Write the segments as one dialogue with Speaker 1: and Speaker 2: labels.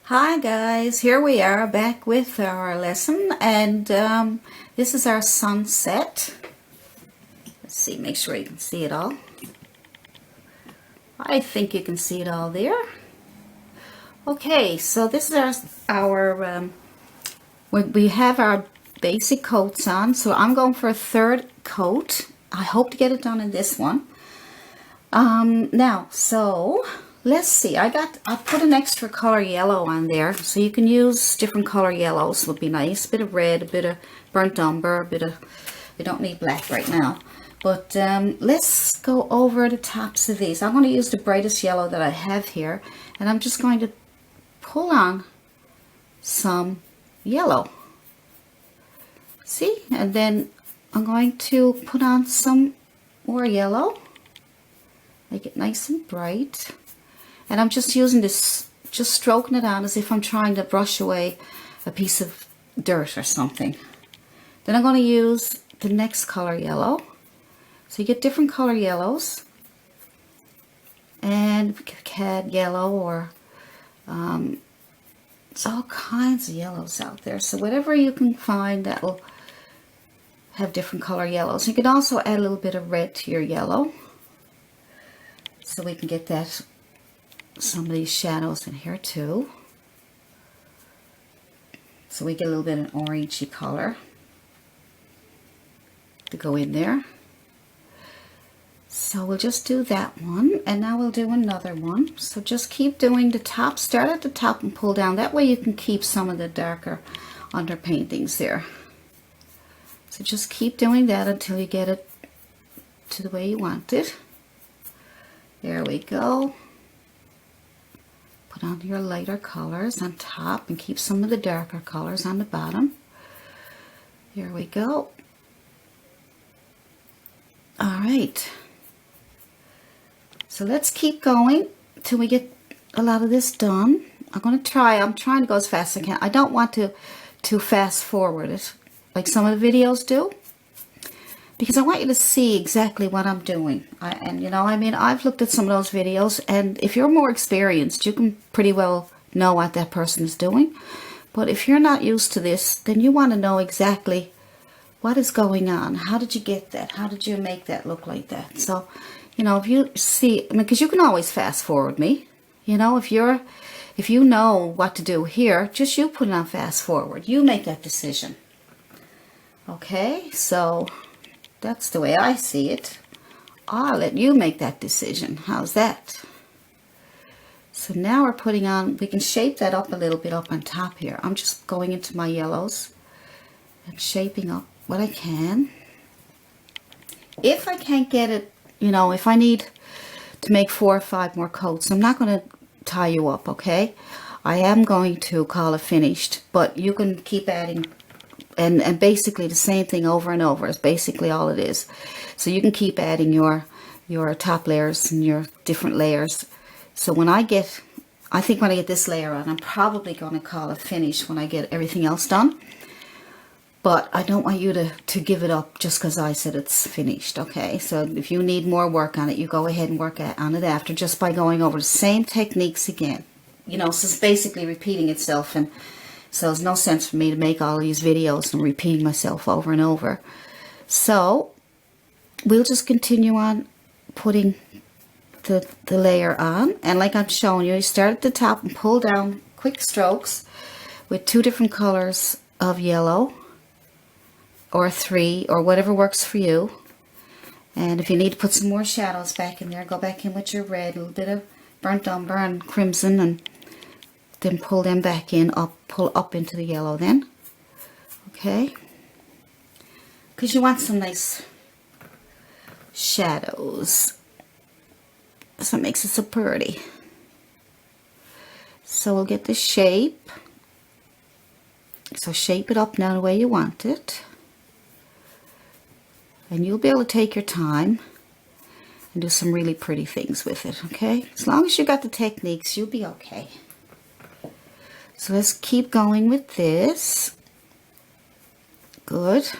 Speaker 1: Hi guys, here we are back with our lesson, and this is our sunset. Let's see, make sure you can see it all. I think you can see it all there. Okay, so this is our we have our basic coats on, so I'm going for a third coat. I hope to get it done in this one. Now, so let's see. I put an extra color yellow on there, so you can use different color yellows. Would be nice. A bit of red, a bit of burnt umber, a bit of. We don't need black right now, but let's go over the tops of these. I'm going to use the brightest yellow that I have here, and I'm just going to pull on some yellow. See, and then I'm going to put on some more yellow. Make it nice and bright. And I'm just using this, just stroking it on as if I'm trying to brush away a piece of dirt or something. Then I'm going to use the next color yellow. So you get different color yellows. And cad yellow, or there's all kinds of yellows out there. So whatever you can find that will have different color yellows. You can also add a little bit of red to your yellow, so we can get that, some of these shadows in here too. So we get a little bit of an orangey color to go in there. So we'll just do that one, and now we'll do another one. So just keep doing the top, start at the top and pull down. That way you can keep some of the darker underpaintings there. So just keep doing that until you get it to the way you want it. There we go. Put on your lighter colors on top and keep some of the darker colors on the bottom. There we go. All right. So let's keep going till we get a lot of this done. I'm trying to go as fast as I can. I don't want to fast forward it like some of the videos do, because I want you to see exactly what I'm doing. I've looked at some of those videos, and if you're more experienced, you can pretty well know what that person is doing. But if you're not used to this, then you want to know exactly what is going on. How did you get that? How did you make that look like that? So, if you see, because you can always fast forward me. If you know what to do here, just you put it on fast forward. You make that decision. Okay, so that's the way I see it. I'll let you make that decision. How's that? So now we're putting on, we can shape that up a little bit up on top here. I'm just going into my yellows and shaping up what I can. If I can't get it, if I need to make 4 or 5 more coats, I'm not going to tie you up, okay? I am going to call it finished, but you can keep adding. And basically the same thing over and over is basically all it is. So you can keep adding your top layers and your different layers. So I think when I get this layer on, I'm probably going to call it finished when I get everything else done. But I don't want you to give it up just because I said it's finished, okay? So if you need more work on it, you go ahead and work on it after, just by going over the same techniques again. So it's basically repeating itself, and so there's no sense for me to make all these videos and repeating myself over and over. So we'll just continue on putting the layer on. And like I'm showing you start at the top and pull down quick strokes with 2 different colors of yellow, or 3, or whatever works for you. And if you need to put some more shadows back in there, go back in with your red, a little bit of burnt umber and crimson, and then pull them back in, pull up into the yellow then. Okay? Because you want some nice shadows. That's what makes it so pretty. So we'll get the shape. So shape it up now the way you want it. And you'll be able to take your time and do some really pretty things with it, okay? As long as you got the techniques, you'll be okay. So let's keep going with this. Good.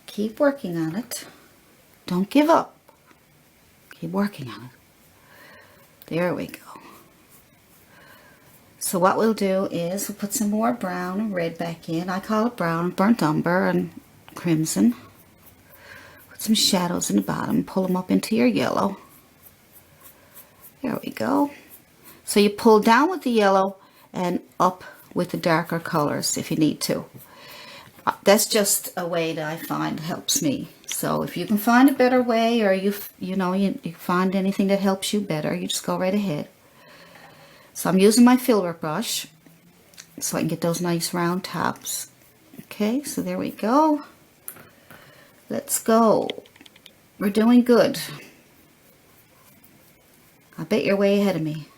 Speaker 1: Keep working on it. Don't give up. Keep working on it. There we go. So what we'll do is we'll put some more brown and red back in. I call it brown, burnt umber and crimson. Put some shadows in the bottom, pull them up into your yellow. There we go. So you pull down with the yellow and up with the darker colors if you need to. That's just a way that I find helps me. So if you can find a better way, or you find anything that helps you better, you just go right ahead. So I'm using my filbert brush so I can get those nice round tops. Okay, so there we go. Let's go. We're doing good. I bet you're way ahead of me.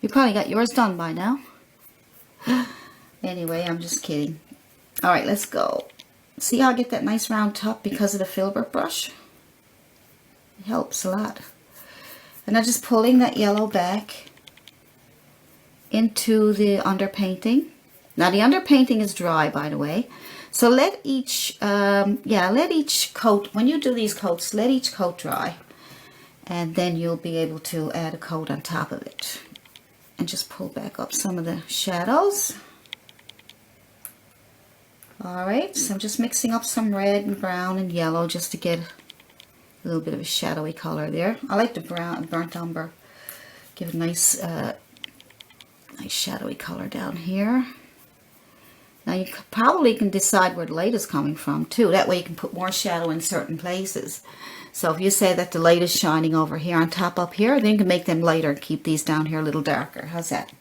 Speaker 1: You probably got yours done by now. Anyway, I'm just kidding. All right, let's go. See how I get that nice round top because of the filbert brush? It helps a lot. And I'm just pulling that yellow back into the underpainting. Now the underpainting is dry, by the way. So let each, let each coat, when you do these coats, let each coat dry. And then you'll be able to add a coat on top of it. And just pull back up some of the shadows. Alright, so I'm just mixing up some red and brown and yellow just to get a little bit of a shadowy color there. I like the brown, burnt umber. Give a nice, nice shadowy color down here. Now you probably can decide where the light is coming from too. That way you can put more shadow in certain places. So if you say that the light is shining over here on top up here, then you can make them lighter, keep these down here a little darker. How's that?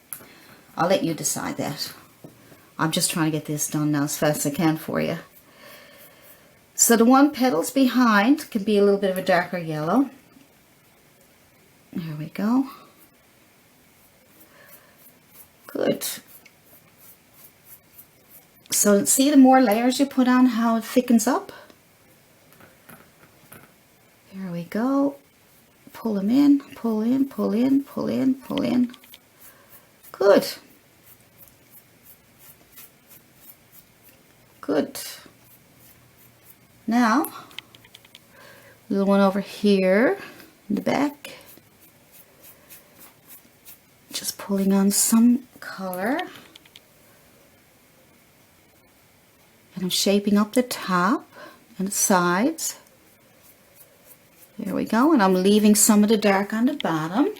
Speaker 1: I'll let you decide that. I'm just trying to get this done now as fast as I can for you. So the one petals behind can be a little bit of a darker yellow. There we go. Good. So see the more layers you put on, how it thickens up? There we go. Pull them in, pull in, pull in, pull in, pull in. Good. Good. Now, little one over here in the back. Just pulling on some color. And I'm shaping up the top and the sides. There we go. And I'm leaving some of the dark on the bottom.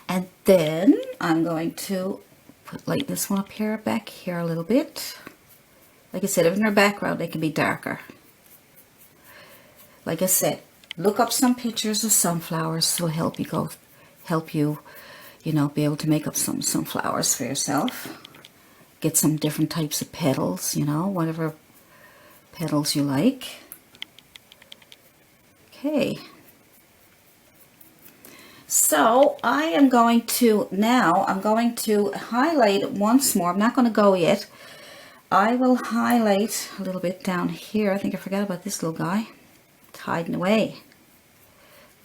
Speaker 1: And then I'm going to put like this one up here, back here a little bit. Like I said, if in their background, they can be darker. Like I said, look up some pictures of sunflowers so it'll help you, be able to make up some flowers for yourself. Get some different types of petals, whatever petals you like. Okay. So I'm going to highlight it once more. I'm not going to go yet. I will highlight a little bit down here. I think I forgot about this little guy. It's hiding away.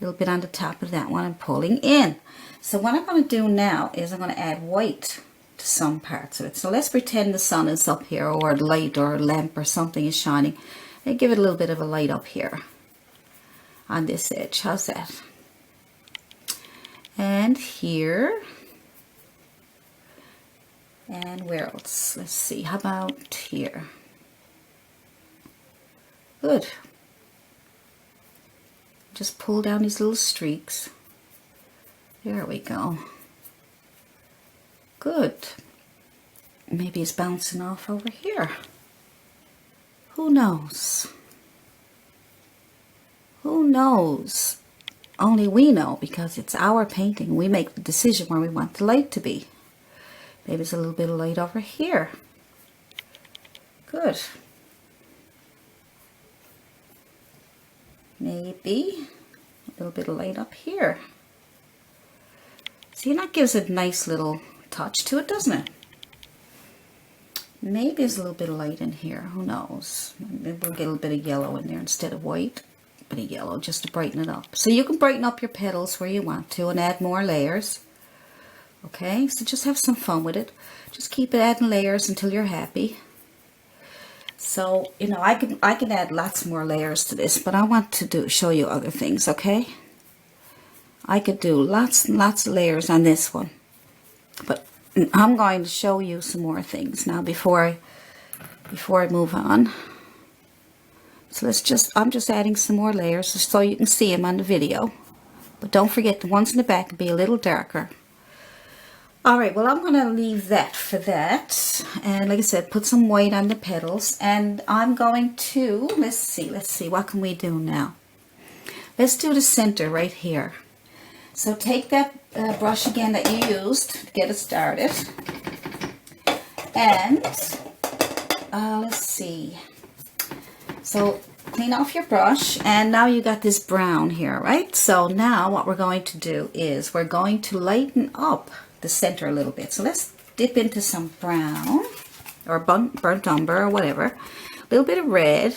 Speaker 1: A little bit on the top of that one I'm pulling in. So what I'm going to do now is I'm going to add white to some parts of it. So let's pretend the sun is up here, or a light or a lamp or something is shining. And give it a little bit of a light up here on this edge. How's that? And here. And where else? Let's see. How about here? Good. Just pull down these little streaks. There we go. Good. Maybe it's bouncing off over here. Who knows? Who knows? Only we know, because it's our painting. We make the decision where we want the light to be. Maybe it's a little bit of light over here. Good. Maybe a little bit of light up here. See, that gives a nice little touch to it, doesn't it? Maybe there's a little bit of light in here. Who knows? Maybe we'll get a little bit of yellow in there instead of white. A bit of yellow just to brighten it up. So you can brighten up your petals where you want to and add more layers. Okay, so just have some fun with it. Just keep adding layers until you're happy. So, I can add lots more layers to this, but I want to show you other things, okay? I could do lots and lots of layers on this one. But I'm going to show you some more things now before I move on. So I'm just adding some more layers just so you can see them on the video. But don't forget, the ones in the back will be a little darker. Alright, well, I'm going to leave that for that. And like I said, put some white on the petals. And I'm going to, let's see, what can we do now? Let's do the center right here. So take that brush again that you used to get it started. And, let's see. So clean off your brush, and now you got this brown here, right? So now what we're going to do is we're going to lighten up the center a little bit. So let's dip into some brown or burnt umber or whatever. A little bit of red.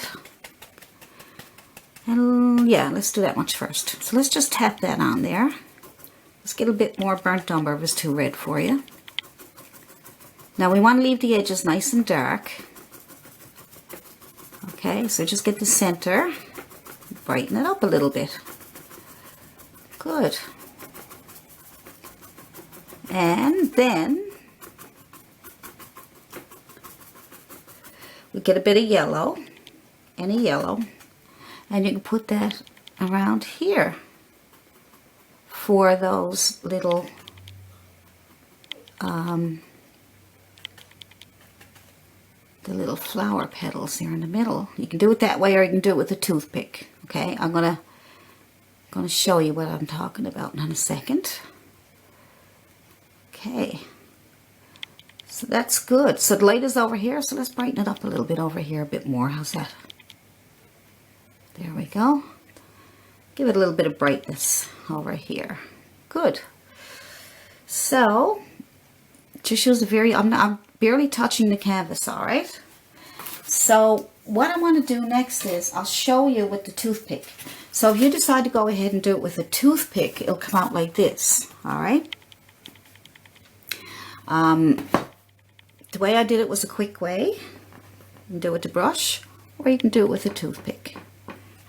Speaker 1: And yeah, let's do that much first. So let's just tap that on there. Let's get a bit more burnt umber if it's too red for you. Now we want to leave the edges nice and dark. Okay, so just get the center, brighten it up a little bit. Good. And then we get a bit of yellow, any yellow, and you can put that around here for those little the little flower petals here in the middle. You can do it that way, or you can do it with a toothpick. Okay, I'm gonna show you what I'm talking about in a second. Okay, so that's good. So the light is over here, so let's brighten it up a little bit over here a bit more. How's that? There we go. Give it a little bit of brightness over here. Good. So just use a very, I'm barely touching the canvas, all right? So what I want to do next is I'll show you with the toothpick. So if you decide to go ahead and do it with a toothpick, it'll come out like this, all right? The way I did it was a quick way. You can do it with the brush, or you can do it with a toothpick.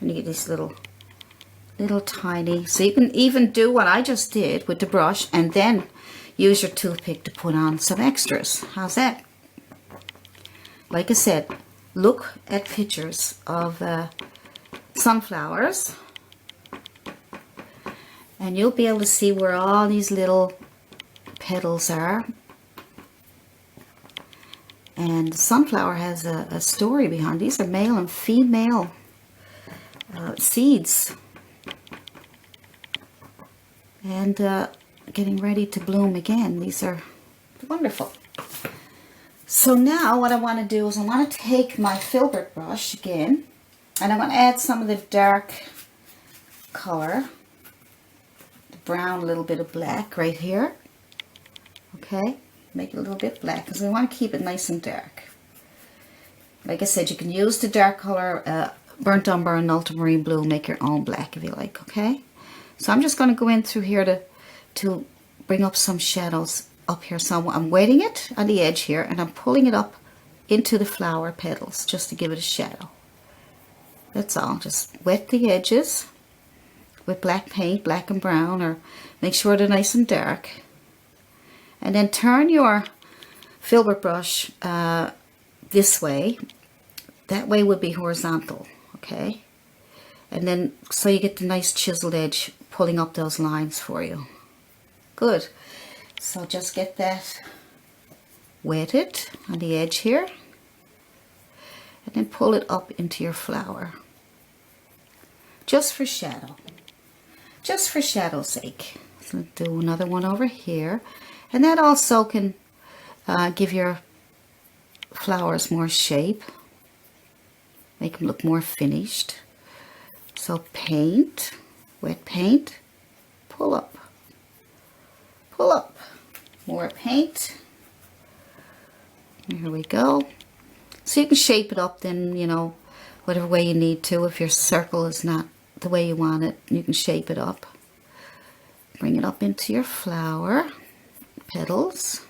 Speaker 1: And you get these little tiny, so you can even do what I just did with the brush and then use your toothpick to put on some extras. How's that? Like I said, look at pictures of sunflowers and you'll be able to see where all these little petals are. And the sunflower has a story behind. These are male and female seeds. And getting ready to bloom again. These are wonderful. So now what I want to do is I want to take my filbert brush again, and I'm going to add some of the dark color, the brown, a little bit of black right here. Okay, make it a little bit black because we want to keep it nice and dark. Like I said, you can use the dark color, burnt umber and ultramarine blue, make your own black if you like, okay? So I'm just going to go in through here to bring up some shadows up here. So I'm wetting it on the edge here and I'm pulling it up into the flower petals just to give it a shadow. That's all. Just wet the edges with black paint, black and brown, or make sure they're nice and dark. And then turn your filbert brush this way. That way would be horizontal, okay? And then so you get the nice chiseled edge pulling up those lines for you. Good. So just get that wetted on the edge here. And then pull it up into your flower. Just for shadow. Just for shadow's sake. So do another one over here. And that also can give your flowers more shape. Make them look more finished. So paint, wet paint, pull up, more paint. Here we go. So you can shape it up then, you know, whatever way you need to. If your circle is not the way you want it, you can shape it up. Bring it up into your flower petals,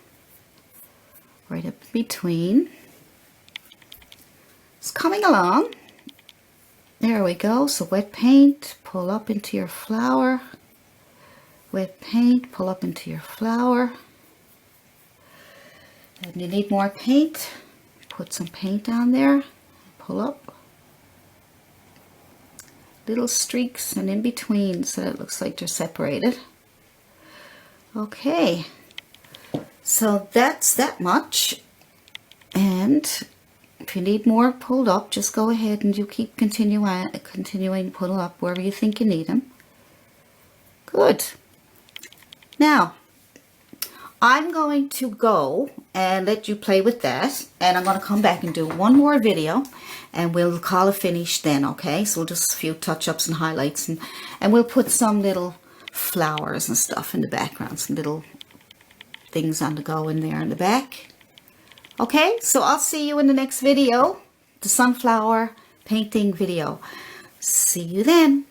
Speaker 1: right up between. It's coming along. There we go. So wet paint, pull up into your flower. Wet paint, pull up into your flower. And you need more paint. Put some paint on there. Pull up. Little streaks and in between so that it looks like they're separated. Okay. So that's that much. And if you need more pulled up, just go ahead and you keep continuing to pull up wherever you think you need them. Good. Now, I'm going to go and let you play with that, and I'm going to come back and do one more video, and we'll call it finished then, okay? So just a few touch-ups and highlights, and we'll put some little flowers and stuff in the background, some little things on the go in there in the back. Okay, so I'll see you in the next video, the sunflower painting video. See you then.